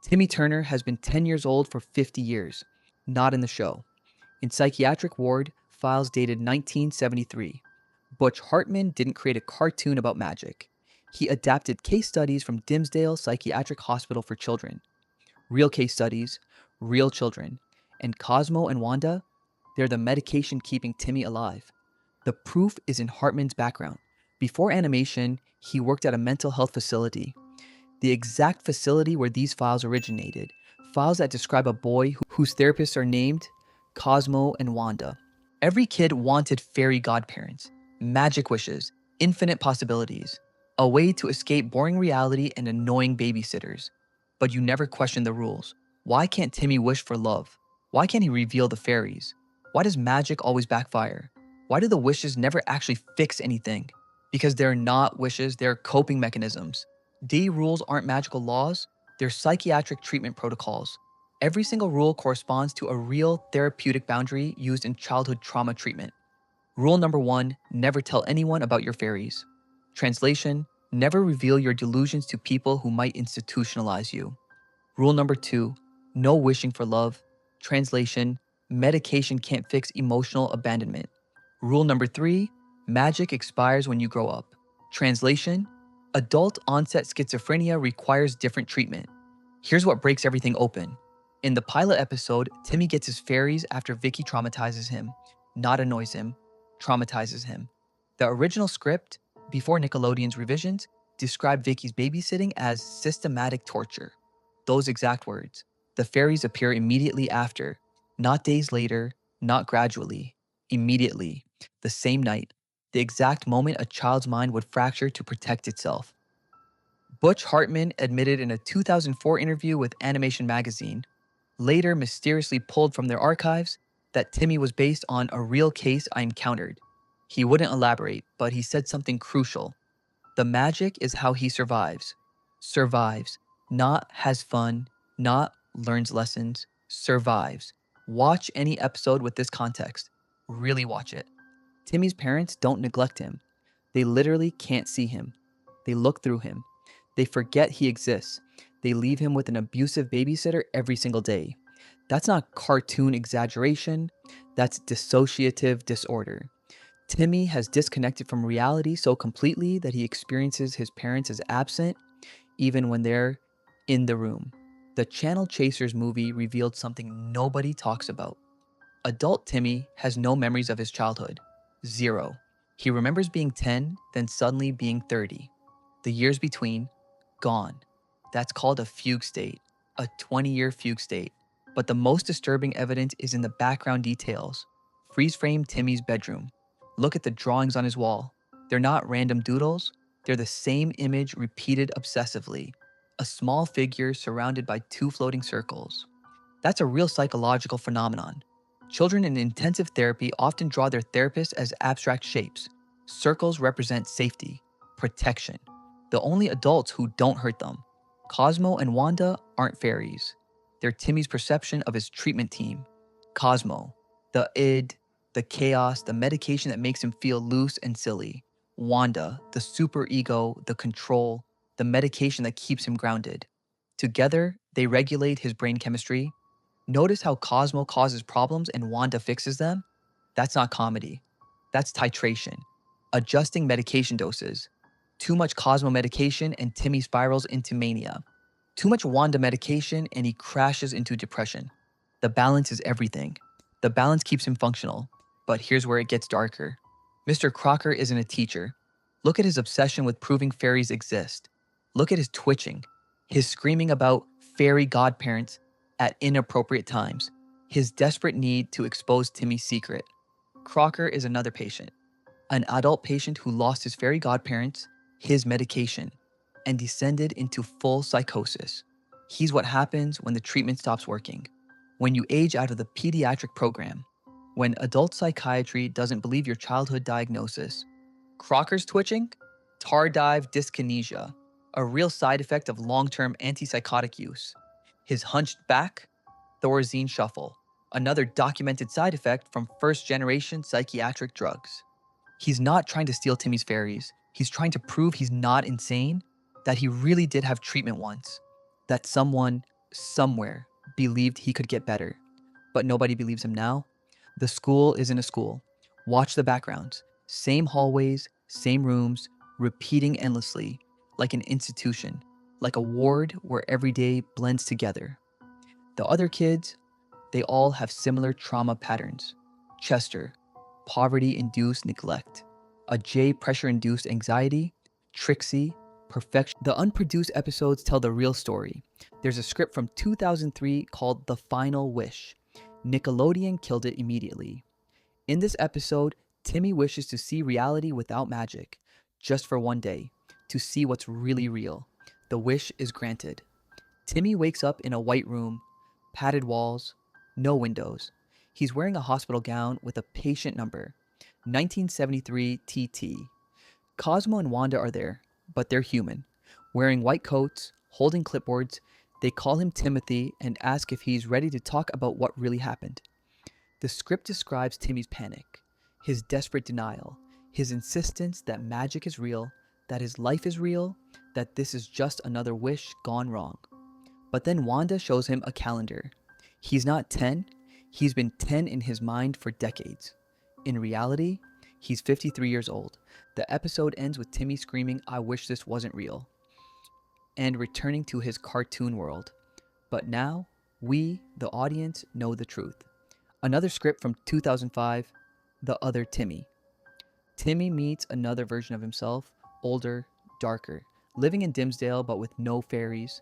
Timmy Turner has been 10 years old for 50 years, not in the show. In psychiatric ward, files dated 1973. Butch Hartman didn't create a cartoon about magic. He adapted case studies from Dimmsdale Psychiatric Hospital for Children. Real case studies, real children. And Cosmo and Wanda, they're the medication keeping Timmy alive. The proof is in Hartman's background. Before animation, he worked at a mental health facility, the exact facility where these files originated, files that describe a boy whose therapists are named Cosmo and Wanda. Every kid wanted fairy godparents, magic wishes, infinite possibilities, a way to escape boring reality and annoying babysitters. But you never questioned the rules. Why can't Timmy wish for love? Why can't he reveal the fairies? Why does magic always backfire? Why do the wishes never actually fix anything? Because they're not wishes, they're coping mechanisms. D rules aren't magical laws, they're psychiatric treatment protocols. Every single rule corresponds to a real therapeutic boundary used in childhood trauma treatment. Rule number 1, never tell anyone about your fairies. Translation, never reveal your delusions to people who might institutionalize you. Rule number 2, no wishing for love. Translation, medication can't fix emotional abandonment. Rule number 3, magic expires when you grow up. Translation, adult onset schizophrenia requires different treatment. Here's what breaks everything open. In the pilot episode, Timmy gets his fairies after Vicky traumatizes him, not annoys him, traumatizes him. The original script, before Nickelodeon's revisions, described Vicky's babysitting as systematic torture. Those exact words. The fairies appear immediately after, not days later, not gradually, immediately, the same night, the exact moment a child's mind would fracture to protect itself. Butch Hartman admitted in a 2004 interview with Animation Magazine, later mysteriously pulled from their archives, that Timmy was based on a real case I encountered. He wouldn't elaborate, but he said something crucial. The magic is how he survives. Survives. Not has fun, not learns lessons, survives. Watch any episode with this context. Really watch it. Timmy's parents don't neglect him. They literally can't see him. They look through him. They forget he exists. They leave him with an abusive babysitter every single day. That's not cartoon exaggeration. That's dissociative disorder. Timmy has disconnected from reality so completely that he experiences his parents as absent, even when they're in the room. The Channel Chasers movie revealed something nobody talks about. Adult Timmy has no memories of his childhood. 0. He remembers being 10, then suddenly being 30. The years between, gone. That's called a fugue state, a 20-year fugue state. But the most disturbing evidence is in the background details. Freeze frame Timmy's bedroom. Look at the drawings on his wall. They're not random doodles. They're the same image repeated obsessively. A small figure surrounded by 2 floating circles. That's a real psychological phenomenon. Children in intensive therapy often draw their therapists as abstract shapes. Circles represent safety, protection. The only adults who don't hurt them. Cosmo and Wanda aren't fairies. They're Timmy's perception of his treatment team. Cosmo, the id, the chaos, the medication that makes him feel loose and silly. Wanda, the superego, the control, the medication that keeps him grounded. Together, they regulate his brain chemistry. Notice how Cosmo causes problems and Wanda fixes them? That's not comedy. That's titration. Adjusting medication doses. Too much Cosmo medication and Timmy spirals into mania. Too much Wanda medication and he crashes into depression. The balance is everything. The balance keeps him functional. But here's where it gets darker. Mr. Crocker isn't a teacher. Look at his obsession with proving fairies exist. Look at his twitching, his screaming about fairy godparents at inappropriate times, his desperate need to expose Timmy's secret. Crocker is another patient, an adult patient who lost his fairy godparents, his medication, and descended into full psychosis. He's what happens when the treatment stops working, when you age out of the pediatric program, when adult psychiatry doesn't believe your childhood diagnosis. Crocker's twitching? Tardive dyskinesia, a real side effect of long-term antipsychotic use. His hunched back? Thorazine shuffle, another documented side effect from first-generation psychiatric drugs. He's not trying to steal Timmy's fairies. He's trying to prove he's not insane, that he really did have treatment once, that someone somewhere, believed he could get better. But nobody believes him now. The school isn't a school. Watch the backgrounds. Same hallways, same rooms, repeating endlessly, like an institution, like a ward where every day blends together. The other kids, they all have similar trauma patterns. Chester, poverty induced neglect. A J, pressure induced anxiety. Trixie, perfection. The unproduced episodes tell the real story. There's a script from 2003 called The Final Wish. Nickelodeon killed it immediately. In this episode, Timmy wishes to see reality without magic, just for one day, to see what's really real. The wish is granted. Timmy wakes up in a white room, padded walls, no windows. He's wearing a hospital gown with a patient number, 1973 TT. Cosmo and Wanda are there, but they're human. Wearing white coats, holding clipboards, they call him Timothy and ask if he's ready to talk about what really happened. The script describes Timmy's panic, his desperate denial, his insistence that magic is real, that his life is real, that this is just another wish gone wrong. But then Wanda shows him a calendar. He's not 10, he's been 10 in his mind for decades. In reality, he's 53 years old. The episode ends with Timmy screaming, "I wish this wasn't real," and returning to his cartoon world. But now, we, the audience, know the truth. Another script from 2005, The Other Timmy. Timmy meets another version of himself, older, darker, living in Dimmsdale but with no fairies.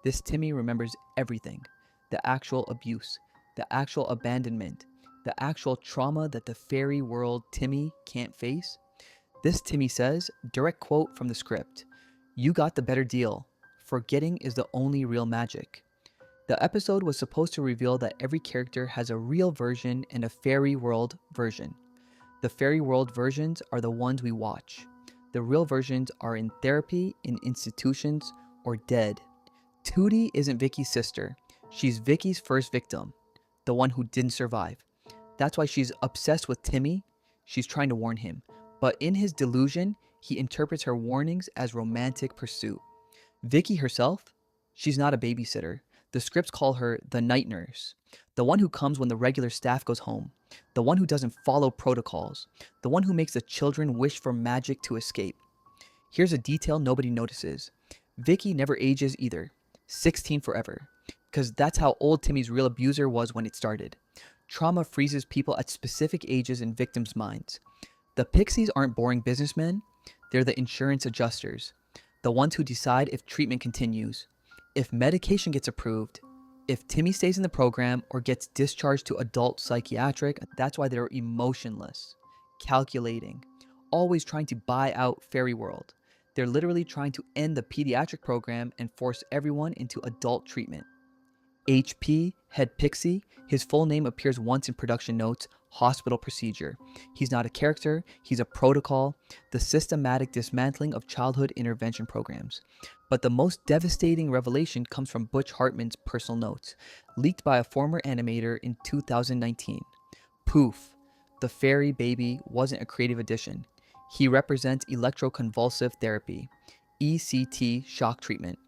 This Timmy remembers everything. The actual abuse, the actual abandonment, the actual trauma that the fairy world Timmy can't face. This Timmy says, direct quote from the script, "You got the better deal. Forgetting is the only real magic." The episode was supposed to reveal that every character has a real version and a fairy world version. The fairy world versions are the ones we watch. The real versions are in therapy, in institutions, or dead. Tootie isn't Vicky's sister. She's Vicky's first victim, the one who didn't survive. That's why she's obsessed with Timmy. She's trying to warn him. But in his delusion, he interprets her warnings as romantic pursuit. Vicky herself, she's not a babysitter. The scripts call her the night nurse, the one who comes when the regular staff goes home, the one who doesn't follow protocols, the one who makes the children wish for magic to escape. Here's a detail nobody notices. Vicky never ages either. 16 forever. Because that's how old Timmy's real abuser was when it started. Trauma freezes people at specific ages in victims' minds. The Pixies aren't boring businessmen. They're the insurance adjusters. The ones who decide if treatment continues, if medication gets approved, if Timmy stays in the program or gets discharged to adult psychiatric. That's why they're emotionless, calculating, always trying to buy out fairy world. They're literally trying to end the pediatric program and force everyone into adult treatment. HP, head pixie, his full name appears once in production notes, hospital procedure. He's not a character, he's a protocol, the systematic dismantling of childhood intervention programs. But the most devastating revelation comes from Butch Hartman's personal notes, leaked by a former animator in 2019. Poof, the fairy baby wasn't a creative addition. He represents electroconvulsive therapy, ECT shock treatment.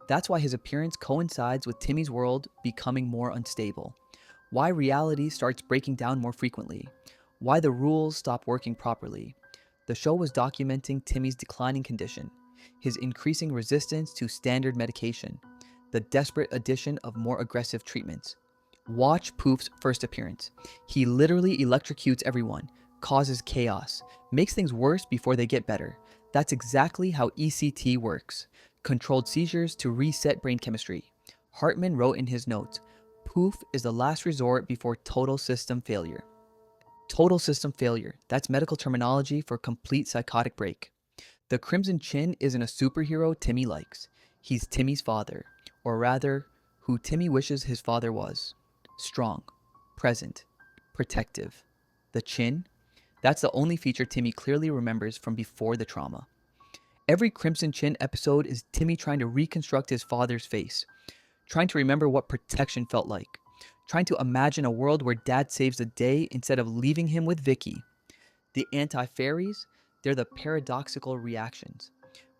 That's why his appearance coincides with Timmy's world becoming more unstable. Why reality starts breaking down more frequently. Why the rules stop working properly. The show was documenting Timmy's declining condition, his increasing resistance to standard medication, the desperate addition of more aggressive treatments. Watch Poof's first appearance. He literally electrocutes everyone, causes chaos, makes things worse before they get better. That's exactly how ECT works. Controlled seizures to reset brain chemistry. Hartman wrote in his notes, Poof is the last resort before total system failure. Total system failure, that's medical terminology for complete psychotic break. The Crimson Chin isn't a superhero Timmy likes. He's Timmy's father, or rather, who Timmy wishes his father was. Strong, present, protective. The chin? That's the only feature Timmy clearly remembers from before the trauma. Every Crimson Chin episode is Timmy trying to reconstruct his father's face, trying to remember what protection felt like, trying to imagine a world where Dad saves the day instead of leaving him with Vicky. The anti-fairies, they're the paradoxical reactions.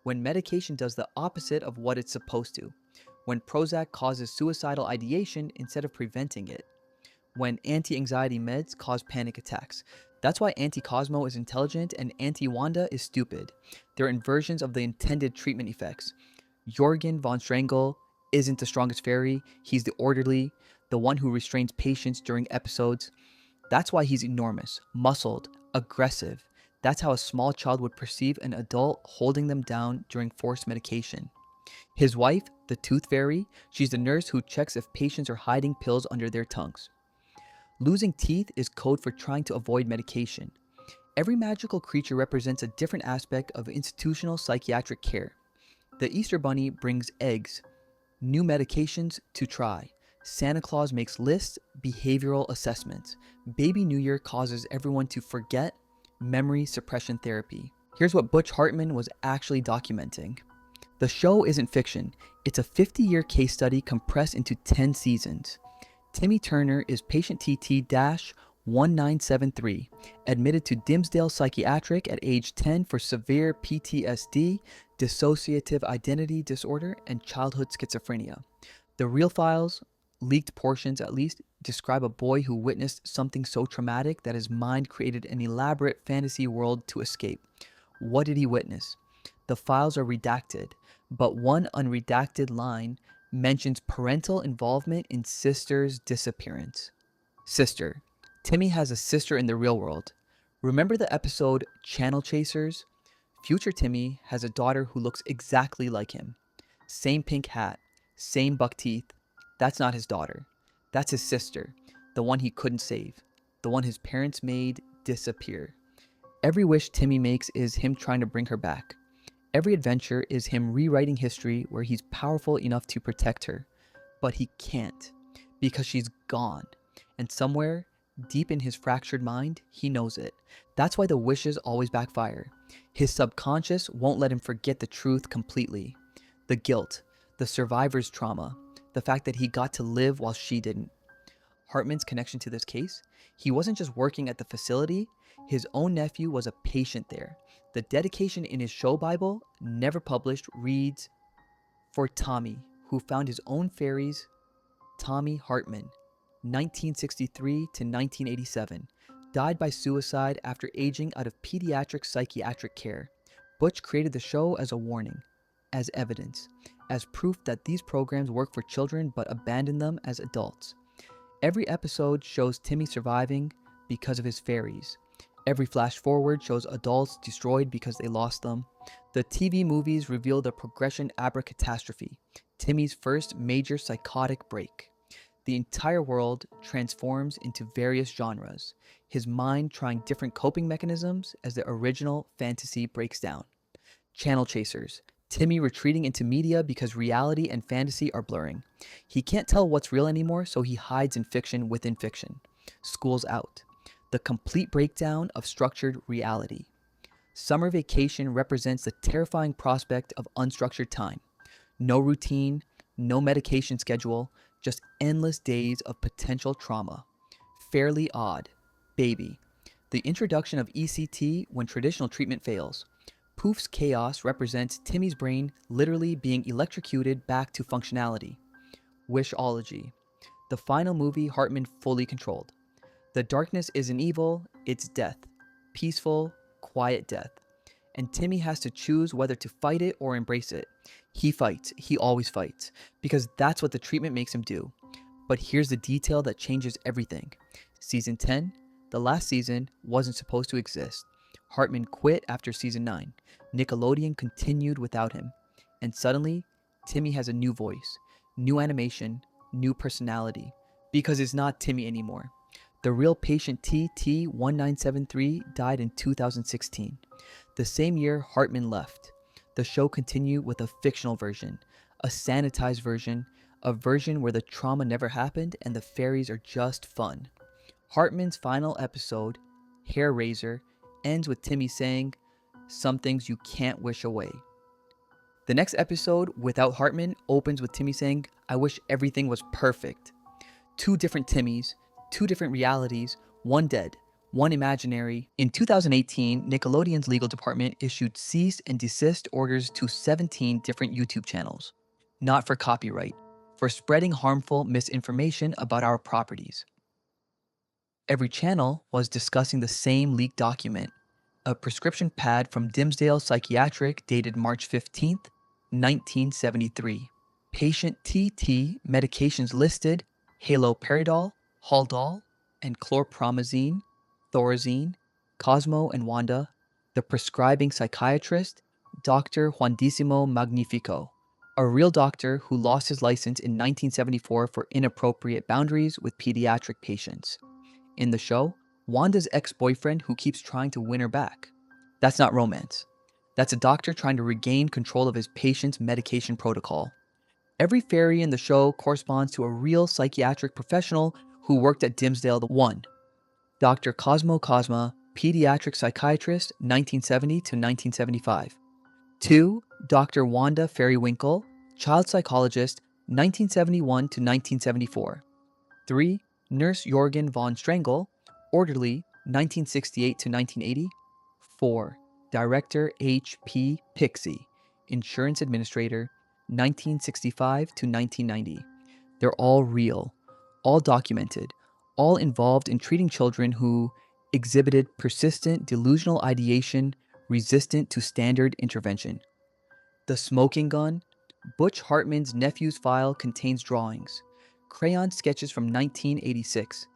When medication does the opposite of what it's supposed to. when Prozac causes suicidal ideation instead of preventing it, when anti-anxiety meds cause panic attacks. That's why anti-Cosmo is intelligent and anti-Wanda is stupid. They're inversions of the intended treatment effects. Jorgen von Strangle isn't the strongest fairy, he's the orderly, the one who restrains patients during episodes. That's why he's enormous, muscled, aggressive. That's how a small child would perceive an adult holding them down during forced medication. His wife, the Tooth Fairy, she's the nurse who checks if patients are hiding pills under their tongues. Losing teeth is code for trying to avoid medication. Every magical creature represents a different aspect of institutional psychiatric care. The Easter Bunny brings eggs, new medications to try. Santa Claus makes lists, behavioral assessments. Baby New Year causes everyone to forget, memory suppression therapy. Here's what Butch Hartman was actually documenting. The show isn't fiction, it's a 50-year case study compressed into 10 seasons. Timmy Turner is patient TT-1973, admitted to Dimmsdale Psychiatric at age 10 for severe PTSD, dissociative identity disorder, and childhood schizophrenia. The real files, leaked portions at least, describe a boy who witnessed something so traumatic that his mind created an elaborate fantasy world to escape. What did he witness? The files are redacted, but one unredacted line mentions parental involvement in sister's disappearance. Sister. Timmy has a sister in the real world. Remember the episode Channel Chasers? Future Timmy has a daughter who looks exactly like him. Same pink hat, same buck teeth. That's not his daughter. That's his sister, the one he couldn't save, the one his parents made disappear. Every wish Timmy makes is him trying to bring her back. Every adventure is him rewriting history where he's powerful enough to protect her. But he can't, because she's gone. And somewhere, deep in his fractured mind, he knows it. That's why the wishes always backfire. His subconscious won't let him forget the truth completely. The guilt, the survivor's trauma, the fact that he got to live while she didn't. Hartman's connection to this case? He wasn't just working at the facility, his own nephew was a patient there. The dedication in his show Bible, never published, reads, "For Tommy, who found his own fairies, Tommy Hartman, 1963 to 1987, died by suicide after aging out of pediatric psychiatric care. Butch created the show as a warning, as evidence, as proof that these programs work for children but abandon them as adults. Every episode shows Timmy surviving because of his fairies. Every flash forward shows adults destroyed because they lost them. The TV movies reveal the progression abracatastrophe, Timmy's first major psychotic break. The entire world transforms into various genres, his mind trying different coping mechanisms as the original fantasy breaks down. Channel Chasers, Timmy retreating into media because reality and fantasy are blurring. He can't tell what's real anymore, so he hides in fiction within fiction. School's Out, the complete breakdown of structured reality. Summer Vacation represents the terrifying prospect of unstructured time. No routine, no medication schedule, just endless days of potential trauma. Fairly Odd, Baby, the introduction of ECT when traditional treatment fails. Poof's chaos represents Timmy's brain literally being electrocuted back to functionality. Wishology, the final movie Hartman fully controlled. The darkness isn't evil, it's death. Peaceful, quiet death. And Timmy has to choose whether to fight it or embrace it. He fights, he always fights, because that's what the treatment makes him do. But here's the detail that changes everything. Season 10, the last season, wasn't supposed to exist. Hartman quit after season 9. Nickelodeon continued without him. And suddenly, Timmy has a new voice, new animation, new personality. Because it's not Timmy anymore. The real patient TT-1973 died in 2016. The same year Hartman left. The show continued with a fictional version, a sanitized version, a version where the trauma never happened and the fairies are just fun. Hartman's final episode, Hair Raiser, ends with Timmy saying, "Some things you can't wish away." The next episode, Without Hartman, opens with Timmy saying, "I wish everything was perfect." Two different Timmys, two different realities, one dead, one imaginary. In 2018, Nickelodeon's legal department issued cease and desist orders to 17 different YouTube channels. not for copyright, for spreading harmful misinformation about our properties. Every channel was discussing the same leaked document, a prescription pad from Dimmsdale Psychiatric dated March 15th, 1973. Patient TT medications listed haloperidol, haldol, and chlorpromazine, thorazine, Cosmo and Wanda. The prescribing psychiatrist, Dr. Juandísimo Magnifico, a real doctor who lost his license in 1974 for inappropriate boundaries with pediatric patients. In the show, Wanda's ex-boyfriend who keeps trying to win her back. That's not romance. That's a doctor trying to regain control of his patient's medication protocol. Every fairy in the show corresponds to a real psychiatric professional who worked at Dimmsdale. 1. Dr. Cosmo Cosma, pediatric psychiatrist, 1970 to 1975. 2. Dr. Wanda Fairywinkle, child psychologist, 1971 to 1974. 3. Nurse Jorgen von Strangel, orderly, 1968 to 1980. 4. Director H.P. Pixie, insurance administrator, 1965 to 1990. They're all real, all documented, all involved in treating children who exhibited persistent delusional ideation resistant to standard intervention. The smoking gun. Butch Hartman's nephew's file contains drawings, crayon sketches from 1986.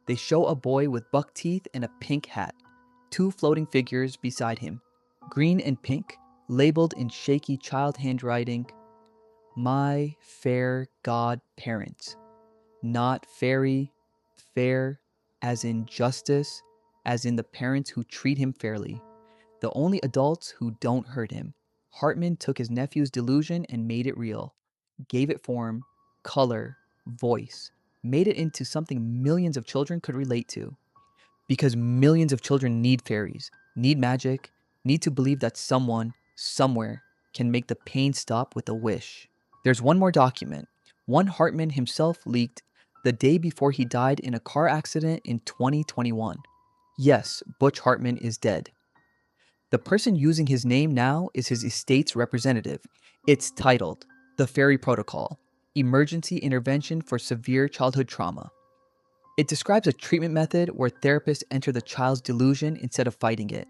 They show a boy with buck teeth and a pink hat, two floating figures beside him, green and pink, labeled in shaky child handwriting, "My fair godparents." Not fairy, fair, as in justice, as in the parents who treat him fairly, the only adults who don't hurt him. Hartman took his nephew's delusion and made it real, gave it form, color, voice, made it into something millions of children could relate to. Because millions of children need fairies, need magic, need to believe that someone, somewhere, can make the pain stop with a wish. There's one more document, one Hartman himself leaked the day before he died in a car accident in 2021. Yes, Butch Hartman is dead. The person using his name now is his estate's representative. It's titled The Fairy Protocol, Emergency Intervention for Severe Childhood Trauma. It describes a treatment method where therapists enter the child's delusion instead of fighting it,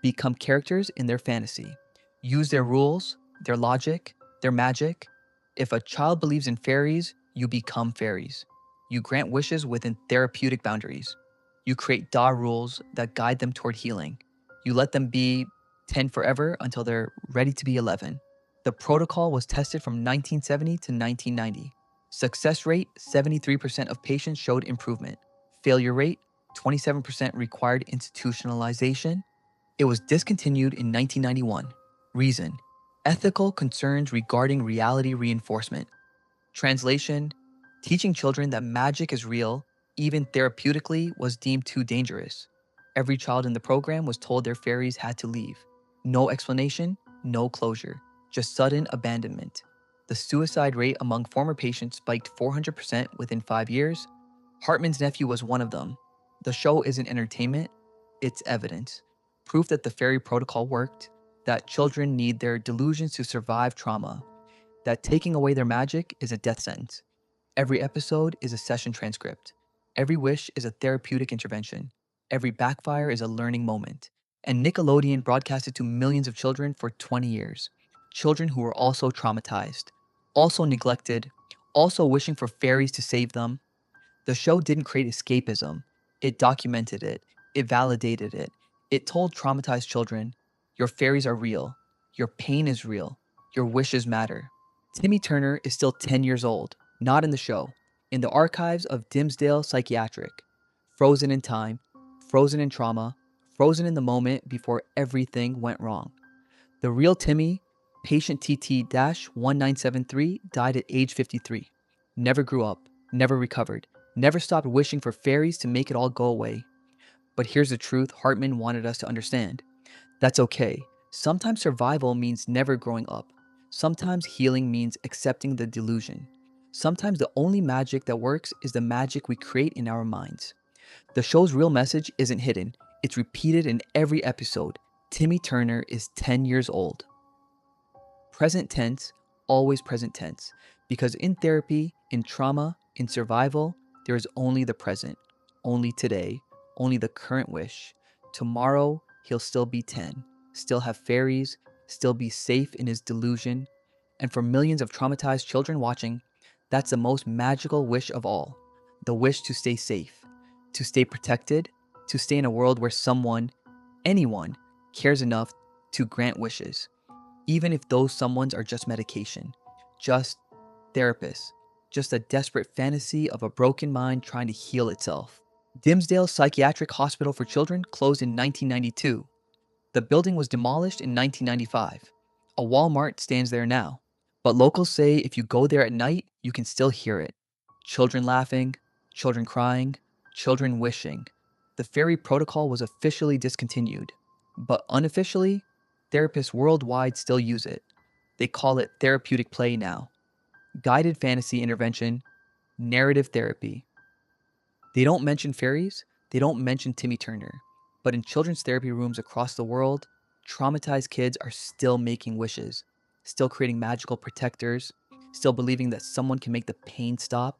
become characters in their fantasy, use their rules, their logic, their magic. If a child believes in fairies, you become fairies. You grant wishes within therapeutic boundaries. You create DA rules that guide them toward healing. You let them be 10 forever until they're ready to be 11. The protocol was tested from 1970 to 1990. Success rate, 73% of patients showed improvement. Failure rate, 27% required institutionalization. It was discontinued in 1991. Reason: ethical concerns regarding reality reinforcement. Translation: teaching children that magic is real, even therapeutically, was deemed too dangerous. Every child in the program was told their fairies had to leave. No explanation, no closure, just sudden abandonment. The suicide rate among former patients spiked 400% within 5 years. Hartman's nephew was one of them. The show isn't entertainment, it's evidence. Proof that the fairy protocol worked, that children need their delusions to survive trauma, that taking away their magic is a death sentence. Every episode is a session transcript. Every wish is a therapeutic intervention. Every backfire is a learning moment. And Nickelodeon broadcasted to millions of children for 20 years. Children who were also traumatized, also neglected, also wishing for fairies to save them. The show didn't create escapism. It documented it. It validated it. It told traumatized children, your fairies are real. Your pain is real. Your wishes matter. Timmy Turner is still 10 years old, not in the show, in the archives of Dimmsdale Psychiatric. Frozen in time, frozen in trauma, frozen in the moment before everything went wrong. The real Timmy, patient TT-1973, died at age 53. Never grew up, never recovered, never stopped wishing for fairies to make it all go away. But here's the truth Hartman wanted us to understand. That's okay. Sometimes survival means never growing up. Sometimes healing means accepting the delusion. Sometimes the only magic that works is the magic we create in our minds. The show's real message isn't hidden. It's repeated in every episode. Timmy Turner is 10 years old. Present tense, always present tense, because in therapy, in trauma, in survival, there is only the present, only today, only the current wish. Tomorrow, he'll still be 10, still have fairies, still be safe in his delusion. And for millions of traumatized children watching, that's the most magical wish of all, the wish to stay safe, to stay protected, to stay in a world where someone, anyone, cares enough to grant wishes, even if those someones are just medication, just therapists, just a desperate fantasy of a broken mind trying to heal itself. Dimmsdale Psychiatric Hospital for Children closed in 1992. The building was demolished in 1995. A Walmart stands there now. But locals say if you go there at night, you can still hear it. Children laughing, children crying, children wishing. The fairy protocol was officially discontinued. But unofficially, therapists worldwide still use it. They call it therapeutic play now. Guided fantasy intervention, narrative therapy. They don't mention fairies, they don't mention Timmy Turner. But in children's therapy rooms across the world, traumatized kids are still making wishes, still creating magical protectors, still believing that someone can make the pain stop.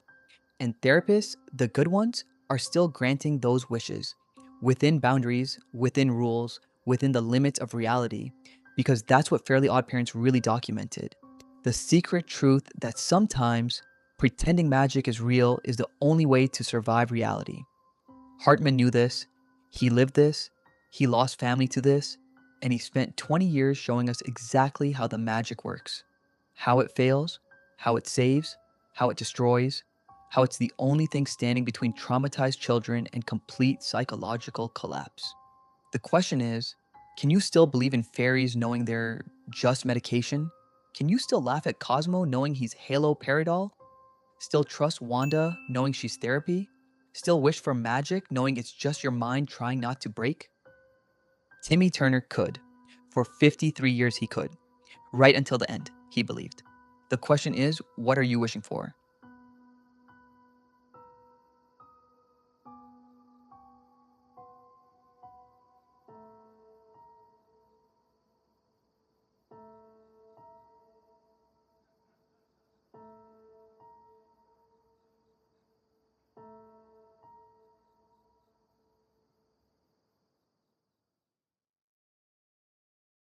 And therapists, the good ones, are still granting those wishes within boundaries, within rules, within the limits of reality, because that's what Fairly Odd Parents really documented. The secret truth that sometimes pretending magic is real is the only way to survive reality. Hartman knew this, he lived this, he lost family to this, and he spent 20 years showing us exactly how the magic works. How it fails, how it saves, how it destroys, how it's the only thing standing between traumatized children and complete psychological collapse. The question is, can you still believe in fairies knowing they're just medication? Can you still laugh at Cosmo knowing he's Halo Paradol? Still trust Wanda knowing she's therapy? Still wish for magic knowing it's just your mind trying not to break? Timmy Turner could. For 53 years he could. Right until the end, he believed. The question is, what are you wishing for?